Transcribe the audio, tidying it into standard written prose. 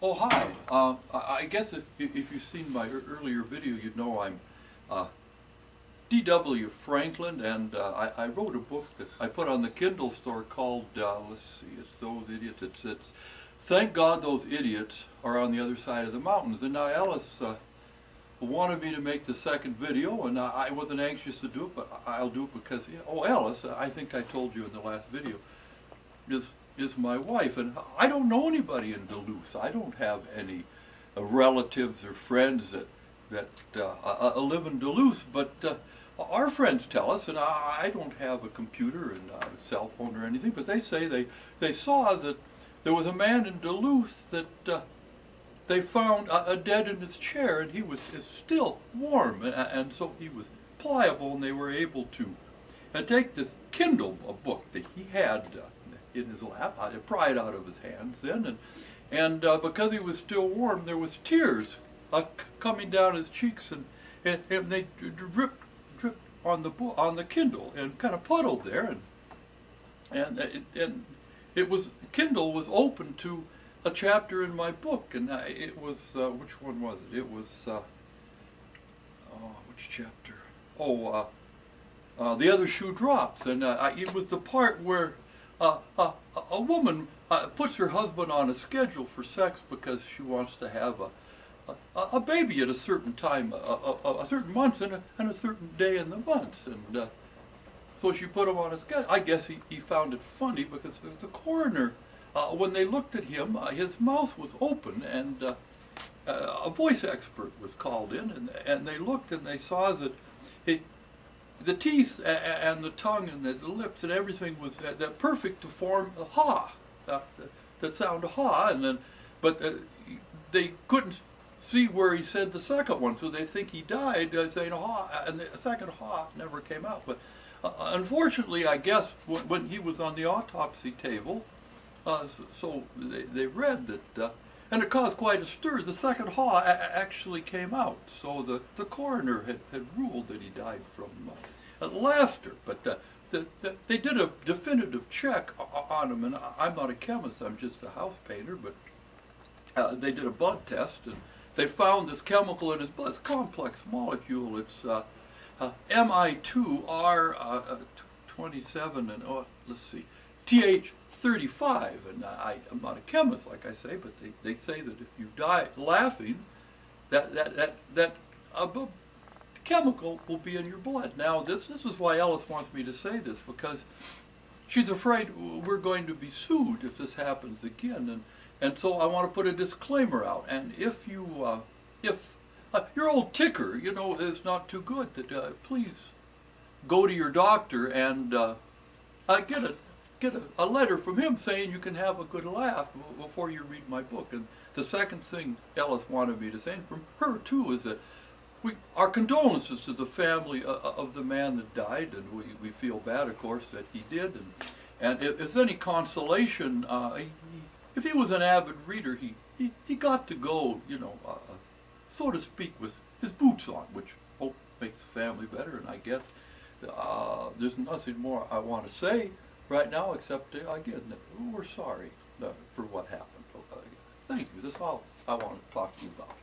Oh, hi. I guess if you've seen my earlier video, you'd know I'm D.W. Franklin, and I wrote a book that I put on the Kindle store called, let's see, it's Those Idiots. It's Thank God Those Idiots Are on the Other Side of the Mountains. And now Alice wanted me to make the second video, and I wasn't anxious to do it, but I'll do it because, oh, Alice, I think I told you in the last video, is my wife, and I don't know anybody in Duluth. I don't have any relatives or friends that live in Duluth, but our friends tell us, and I don't have a computer and a cell phone or anything, but they say they saw that there was a man in Duluth that they found dead in his chair, and he was still warm, and so he was pliable, and they were able to take this Kindle book that he had in his lap. I pry it out of his hands then, and because he was still warm, there was tears coming down his cheeks, and they dripped on the Kindle and kind of puddled there, and it was Kindle was open to a chapter in my book, and it was which one was it? It was which chapter? Oh, The Other Shoe Drops, and it was the part where a woman puts her husband on a schedule for sex because she wants to have a baby at a certain time, a certain month, and a certain day in the month, and so she put him on a schedule. I guess he found it funny because the coroner, when they looked at him, his mouth was open, and a voice expert was called in, and they looked and they saw that the teeth and the tongue and the lips and everything was that perfect to form a ha, that sound a ha, and then, but they couldn't see where he said the second one, so they think he died saying a ha, and the second ha never came out. But unfortunately, I guess when he was on the autopsy table, so they read that, and it caused quite a stir. The second ha actually came out, so the coroner had ruled that he died from laughter. But they did a definitive check on him, and I'm not a chemist, I'm just a house painter, but they did a blood test, and they found this chemical in his blood. It's a complex molecule. It's Mi2R27 and let's see, TH35, and I'm not a chemist, like I say, but they say that if you die laughing, that chemical will be in your blood. Now, this is why Alice wants me to say this, because she's afraid we're going to be sued if this happens again, and so I want to put a disclaimer out. And if your old ticker, is not too good, that please go to your doctor and get a letter from him saying you can have a good laugh before you read my book. And the second thing Alice wanted me to say, and from her too, is that our condolences to the family of the man that died, and we feel bad, of course, that he did. And if there's any consolation, if he was an avid reader, he got to go, so to speak, with his boots on, which hope makes the family better. And I guess there's nothing more I want to say right now, except, again, we're sorry for what happened. Thank you. That's all I want to talk to you about.